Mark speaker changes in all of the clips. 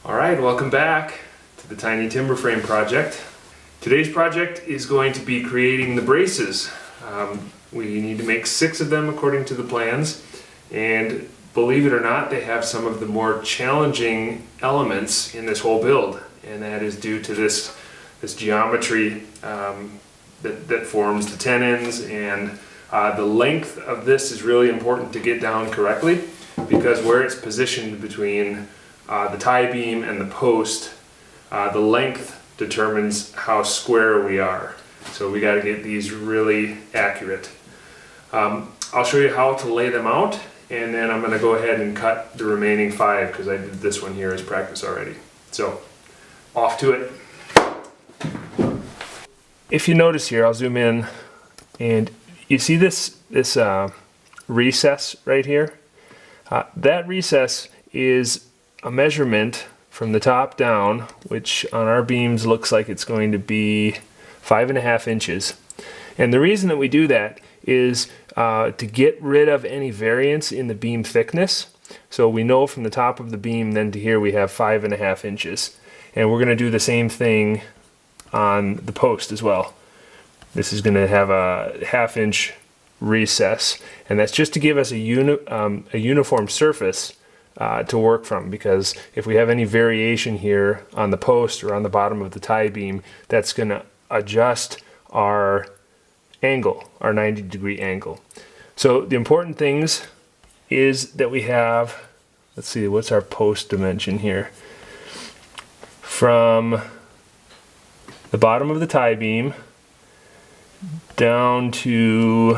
Speaker 1: Alright, welcome back to the Tiny Timber Frame project. Today's project is going to be creating the braces. We need to make 6 of them according to the plans, and believe it or not, they have some of the more challenging elements in this whole build, and that is due to this geometry that forms the tenons, and the length of this is really important to get down correctly, because where it's positioned between the tie beam and the post, the length determines how square we are. So we got to get these really accurate. I'll show you how to lay them out, and then I'm going to go ahead and cut the remaining 5 because I did this one here as practice already. So off to it. If you notice here, I'll zoom in, and you see this recess right here? That recess is a measurement from the top down, which on our beams looks like it's going to be 5.5 inches. And the reason that we do that is to get rid of any variance in the beam thickness. So we know from the top of the beam then to here we have 5.5 inches. And we're going to do the same thing on the post as well. This is going to have a 1/2 inch recess, and that's just to give us a uniform surface to work from, because if we have any variation here on the post or on the bottom of the tie beam, that's going to adjust our angle, our 90-degree angle. So the important things is that we have, let's see, what's our post dimension here? From the bottom of the tie beam down to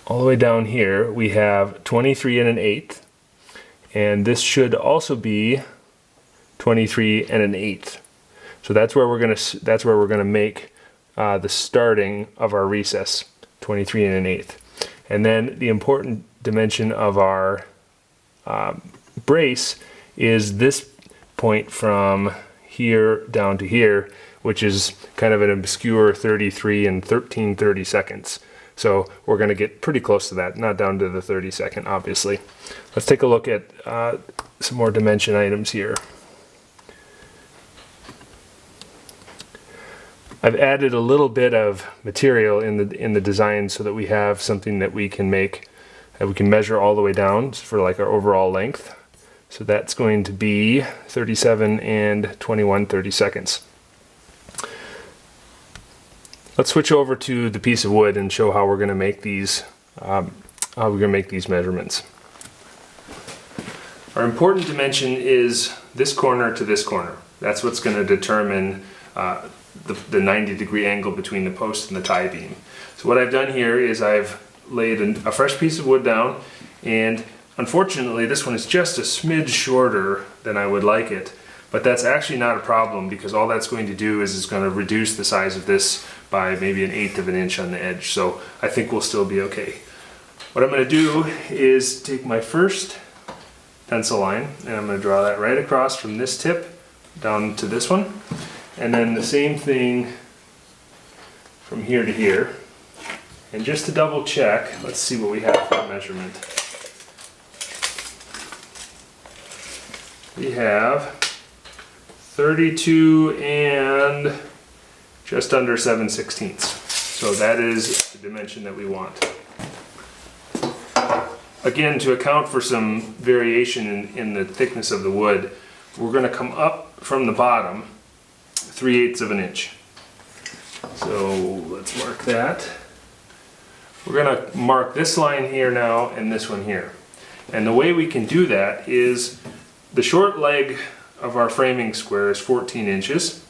Speaker 1: all the way down here, we have 23 1/8, and this should also be 23 1/8. So that's where we're gonna make the starting of our recess, 23 1/8. And then the important dimension of our brace is this point from here down to here, which is kind of an obscure 33 and 13/32. So we're going to get pretty close to that, not down to the 32nd, obviously. Let's take a look at some more dimension items here. I've added a little bit of material in the design so that we have something that we can make, that we can measure all the way down for like our overall length. So that's going to be 37 and 21/32. Let's switch over to the piece of wood and show how we're going to make these measurements. Our important dimension is this corner to this corner. That's what's going to determine the 90-degree angle between the post and the tie beam. So what I've done here is I've laid a fresh piece of wood down, and unfortunately this one is just a smidge shorter than I would like it. But that's actually not a problem, because all that's going to do is it's going to reduce the size of this by maybe 1/8 of an inch on the edge. So I think we'll still be okay. What I'm going to do is take my first pencil line, and I'm going to draw that right across from this tip down to this one. And then the same thing from here to here. And just to double check, let's see what we have for a measurement. We have 32 and just under 7/16. So that is the dimension that we want. Again, to account for some variation in the thickness of the wood, we're going to come up from the bottom 3/8 of an inch. So let's mark that. We're going to mark this line here now and this one here. And the way we can do that is the short leg of our framing square is 14 inches,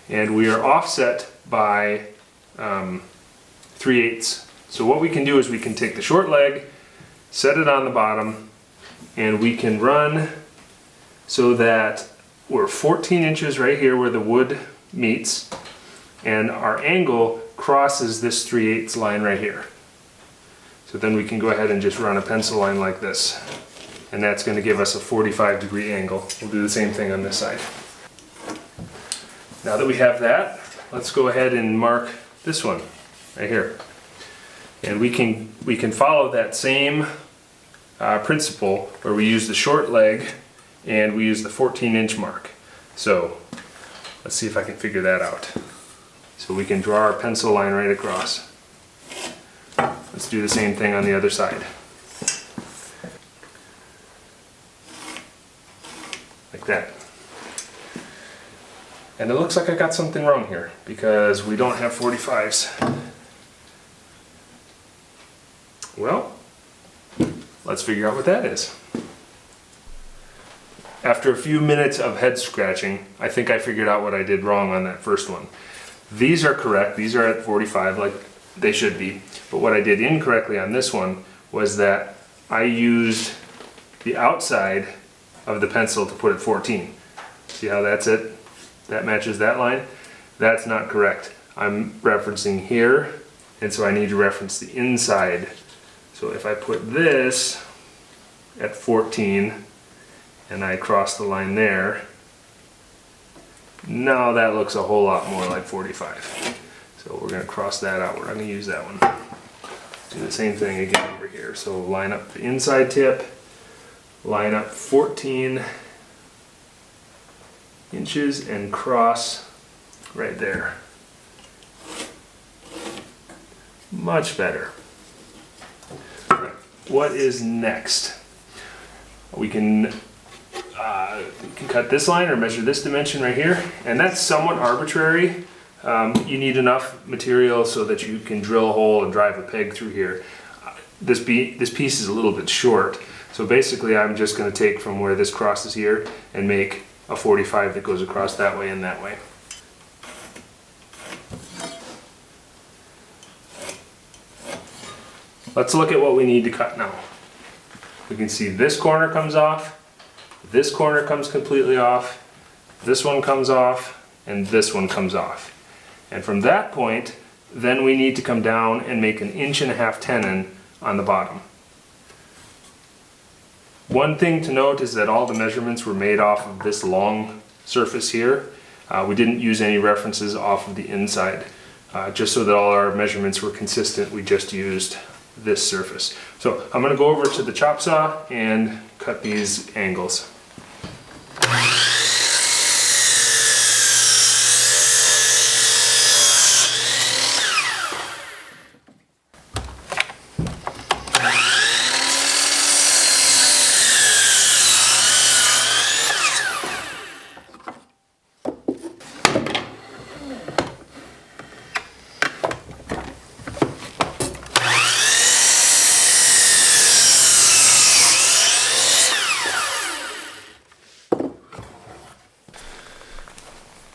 Speaker 1: and we are offset by 3/8. So what we can do is we can take the short leg, set it on the bottom, and we can run so that we're 14 inches right here where the wood meets, and our angle crosses this 3/8 line right here. So then we can go ahead and just run a pencil line like this, and that's going to give us a 45-degree angle. We'll do the same thing on this side. Now that we have that, let's go ahead and mark this one right here. And we can follow that same principle where we use the short leg and we use the 14-inch mark. So let's see if I can figure that out. So we can draw our pencil line right across. Let's do the same thing on the other side. Like that. And it looks like I got something wrong here because we don't have 45s. Well, let's figure out what that is. After a few minutes of head scratching, I think I figured out what I did wrong on that first one. These are correct, these are at 45 like they should be, but what I did incorrectly on this one was that I used the outside of the pencil to put it 14. See how that's it? That matches that line? That's not correct. I'm referencing here, and so I need to reference the inside. So if I put this at 14 and I cross the line there, now that looks a whole lot more like 45. So we're going to cross that out. We're not going to use that one. Do the same thing again over here. So line up the inside tip, line up 14 inches and cross right there. Much better. What is next? We can cut this line or measure this dimension right here, and that's somewhat arbitrary. You need enough material so that you can drill a hole and drive a peg through here. This piece is a little bit short, so basically I'm just going to take from where this crosses here and make a 45 that goes across that way and that way. Let's look at what we need to cut now. We can see this corner comes off, this corner comes completely off, this one comes off, and this one comes off. And from that point, then we need to come down and make an 1.5 inch tenon on the bottom. One thing to note is that all the measurements were made off of this long surface here. We didn't use any references off of the inside. Just so that all our measurements were consistent, we just used this surface. So I'm going to go over to the chop saw and cut these angles.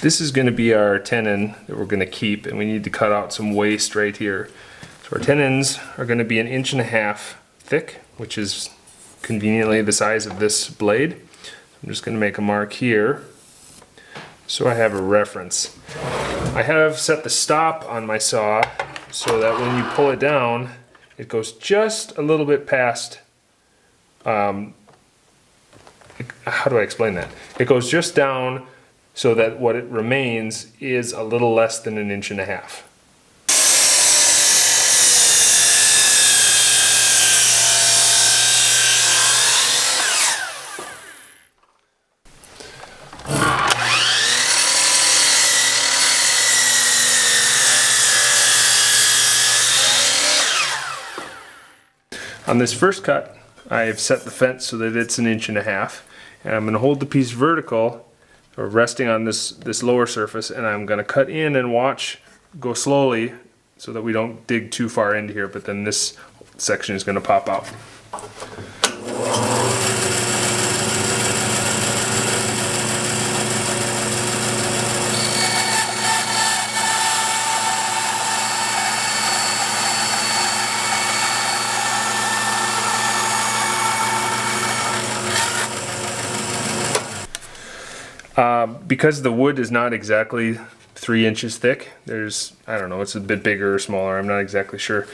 Speaker 1: This is going to be our tenon that we're going to keep, and we need to cut out some waste right here. So our tenons are going to be 1.5 inches thick, which is conveniently the size of this blade. I'm just going to make a mark here so I have a reference. I have set the stop on my saw so that when you pull it down, it goes just a little bit past, how do I explain that? It goes just down so that what it remains is a little less than 1.5 inches. On this first cut, I've set the fence so that it's 1.5 inches, and I'm going to hold the piece vertical or resting on this lower surface, and I'm going to cut in and watch go slowly so that we don't dig too far into here, but then this section is going to pop out. Because the wood is not exactly 3 inches thick, I don't know, it's a bit bigger or smaller, I'm not exactly sure.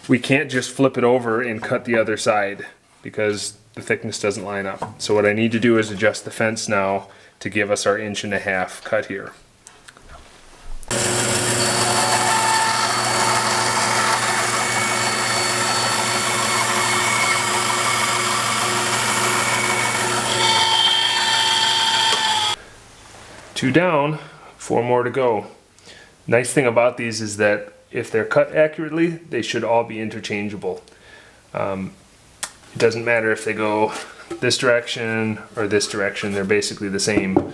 Speaker 1: We can't just flip it over and cut the other side because the thickness doesn't line up. So what I need to do is adjust the fence now to give us our 1.5 inch cut here. 2 down, 4 more to go. Nice thing about these is that if they're cut accurately, they should all be interchangeable. It doesn't matter if they go this direction or this direction, they're basically the same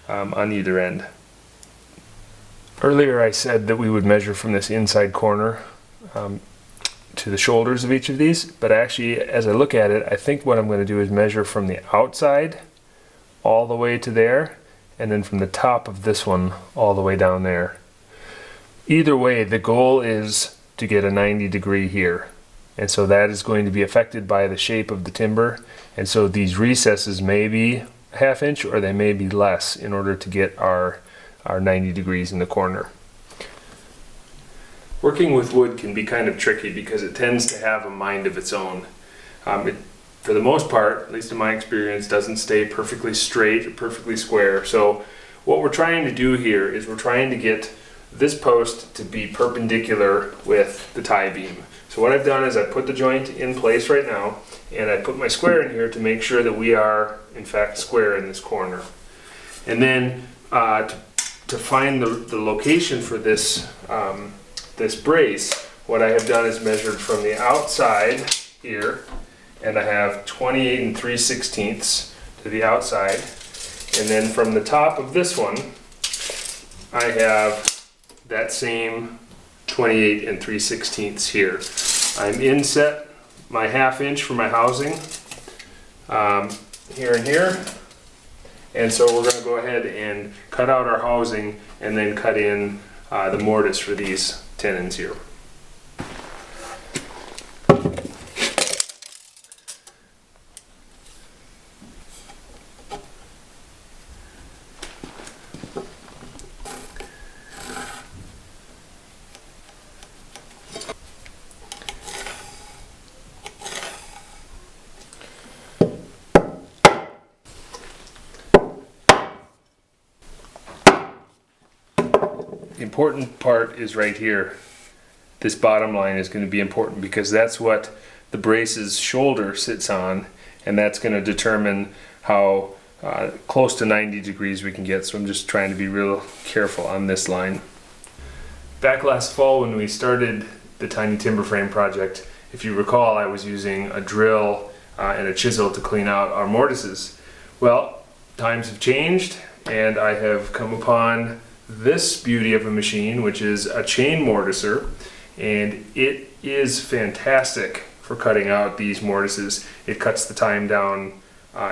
Speaker 1: on either end. Earlier I said that we would measure from this inside corner to the shoulders of each of these, but actually as I look at it, I think what I'm going to do is measure from the outside all the way to there, and then from the top of this one all the way down there. Either way, the goal is to get a 90-degree here, and so that is going to be affected by the shape of the timber, and so these recesses may be a ½ inch or they may be less in order to get our 90 degrees in the corner. Working with wood can be kind of tricky because it tends to have a mind of its own. It, for the most part, at least in my experience, doesn't stay perfectly straight or perfectly square. So what we're trying to do here is we're trying to get this post to be perpendicular with the tie beam. So what I've done is I put the joint in place right now, and I put my square in here to make sure that we are in fact square in this corner. And then to find the location for this this brace, what I have done is measured from the outside here, and I have 28 3/16 to the outside, and then from the top of this one I have that same 28 3/16 here. I'm inset my ½ inch for my housing here and here, and so we're going to go ahead and cut out our housing and then cut in the mortise for these tenons here. The important part is right here. This bottom line is going to be important because that's what the brace's shoulder sits on, and that's going to determine how close to 90 degrees we can get. So I'm just trying to be real careful on this line. Back last fall when we started the tiny timber frame project, if you recall, I was using a drill and a chisel to clean out our mortises. Well, times have changed, and I have come upon this beauty of a machine, which is a chain mortiser, and it is fantastic for cutting out these mortises. It cuts the time down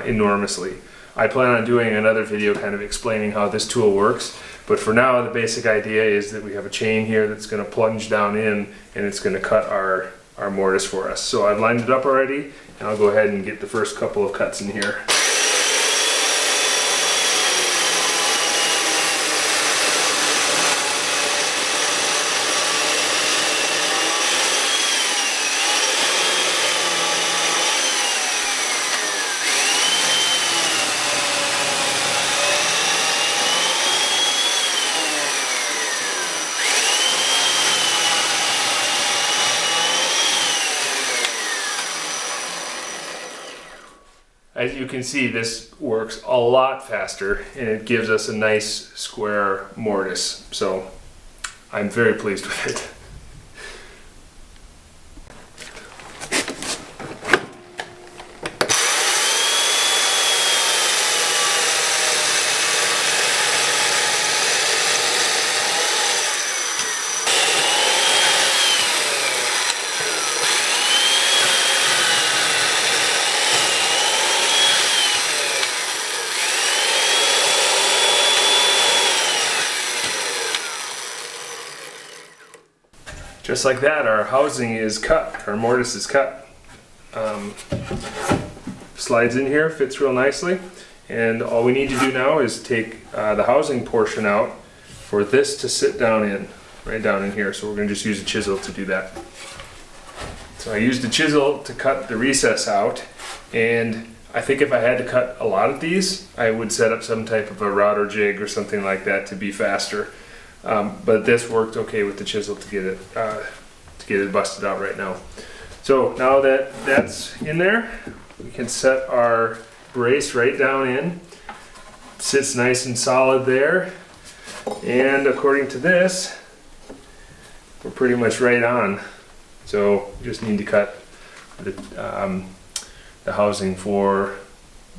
Speaker 1: enormously. I plan on doing another video kind of explaining how this tool works, but for now the basic idea is that we have a chain here that's going to plunge down in, and it's going to cut our mortise for us. So I've lined it up already, and I'll go ahead and get the first couple of cuts in here. As you can see, this works a lot faster, and it gives us a nice square mortise. So I'm very pleased with it. Just like that, our housing is cut, our mortise is cut. Slides in here, fits real nicely, and all we need to do now is take the housing portion out for this to sit down in, right down in here. So we're going to just use a chisel to do that. So I used a chisel to cut the recess out, and I think if I had to cut a lot of these, I would set up some type of a router jig or something like that to be faster. But this worked okay with the chisel to get it busted out right now. So now that that's in there, we can set our brace right down in. sits nice and solid there. And according to this, we're pretty much right on. So just need to cut the housing for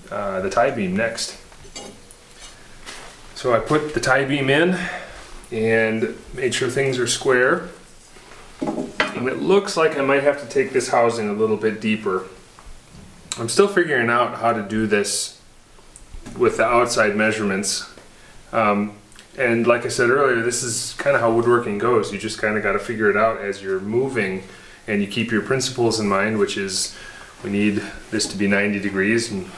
Speaker 1: the tie beam next. So I put the tie beam in and made sure things are square. And it looks like I might have to take this housing a little bit deeper. I'm still figuring out how to do this with the outside measurements. And like I said earlier, this is kind of how woodworking goes. You just kind of got to figure it out as you're moving, and you keep your principles in mind, which is we need this to be 90 degrees, and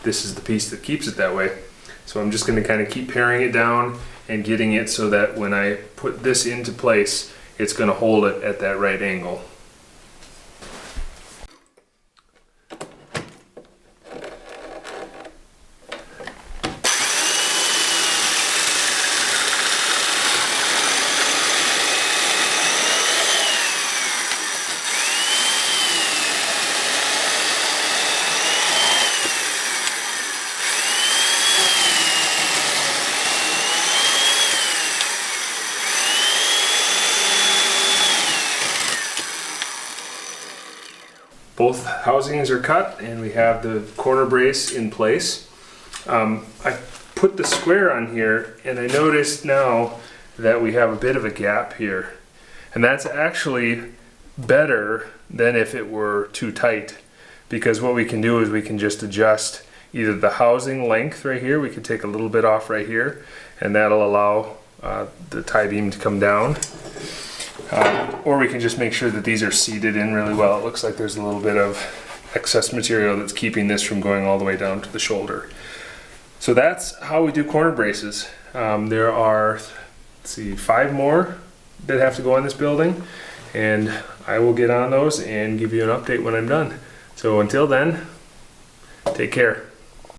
Speaker 1: this is the piece that keeps it that way. So I'm just going to kind of keep paring it down and getting it so that when I put this into place, it's going to hold it at that right angle. Both housings are cut and we have the corner brace in place. I put the square on here and I noticed now that we have a bit of a gap here. And that's actually better than if it were too tight, because what we can do is we can just adjust either the housing length right here, we could take a little bit off right here, and that'll allow the tie beam to come down. Or we can just make sure that these are seated in really well. It looks like there's a little bit of excess material that's keeping this from going all the way down to the shoulder. So that's how we do corner braces. There are, let's see, 5 more that have to go on this building, and I will get on those and give you an update when I'm done. So until then, take care.